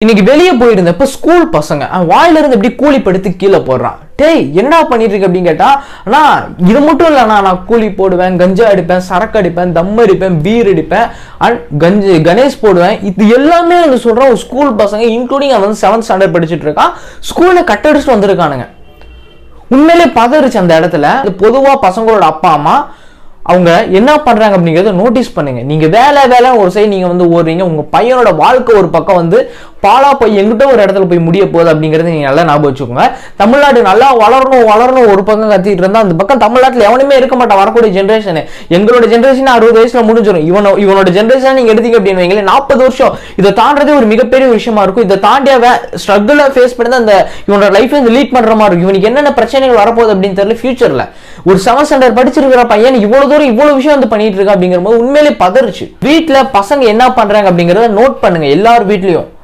இன்னைக்கு வெளியே போயிருந்தப்ப ஸ்கூல் பசங்க வாயில இருந்து எப்படி கூலி படுத்து கீழே போடுறான். டேய் என்னடா பண்ணிட்டு இருக்கு அப்படின்னு கேட்டா, அண்ணா இது மட்டும் இல்லைண்ணா, நான் கூலி போடுவேன், கஞ்சா அடிப்பேன், சரக்கு அடிப்பேன், தம் அடிப்பேன், பீர் அடிப்பேன், கணேஷ் போடுவேன். இது எல்லாமே வந்து சொல்றேன் ஒரு ஸ்கூல் பசங்க, இன்க்ளூடிங் அவன் வந்து 7th ஸ்டாண்டர்ட் படிச்சுட்டு இருக்கான். ஸ்கூல்ல கட்டடிச்சுட்டு வந்திருக்கானுங்க. உண்மையிலே பதறிச்சு அந்த இடத்துல. பொதுவா பசங்களோட அப்பா அம்மா அவங்க என்ன பண்றாங்க அப்படிங்கறத நோட்டீஸ் பண்ணுங்க. நீங்க வேலை ஒரு சைடு நீங்க வந்து ஓடுறீங்க, உங்க பையனோட வாழ்க்கை ஒரு பக்கம் வந்து பாலா போய் எங்கிட்ட ஒரு இடத்துல போய் முடிய போகுது அப்படிங்கறத நீங்க நல்லா ஞாபகம் வச்சுக்கோங்க. தமிழ்நாடு நல்லா வளரணும் ஒரு பக்கம் கத்திட்டு இருந்தா அந்த பக்கம் தமிழ்நாட்டில் எவனுமே இருக்க மாட்டான். வரக்கூடிய ஜென்ரேஷன், எங்களோட ஜென்ரேஷன் 60 வயசுல முடிஞ்சிடும். இவனோட ஜென்ரேஷன் நீங்க எடுத்தீங்க அப்படின்னு வைங்களே 40 வருஷம் இதை தாண்டதே ஒரு மிகப்பெரிய விஷயமா இருக்கும். இதை தாண்டிய ஸ்ட்ரகிள் ஃபேஸ் பண்ணி தான் அந்த இவனோட லைஃப் லீட் பண்ற மாதிரி இருக்கும். இவனுக்கு என்னென்ன பிரச்சனைகள் வரப்போகுது அப்படின்னு தெரியல. ஃபியூச்சர்ல ஒரு 7th ஸ்டாண்டர்ட் படிச்சிருக்கிற பையன் இவ்வளவு தூரம் இவ்வளவு விஷயம் வந்து பண்ணிட்டு இருக்கா அப்படிங்கிற போது உண்மையிலே பதறிச்சு. வீட்டுல பசங்க என்ன பண்றாங்க அப்படிங்கறத நோட் பண்ணுங்க எல்லார் வீட்லயும்.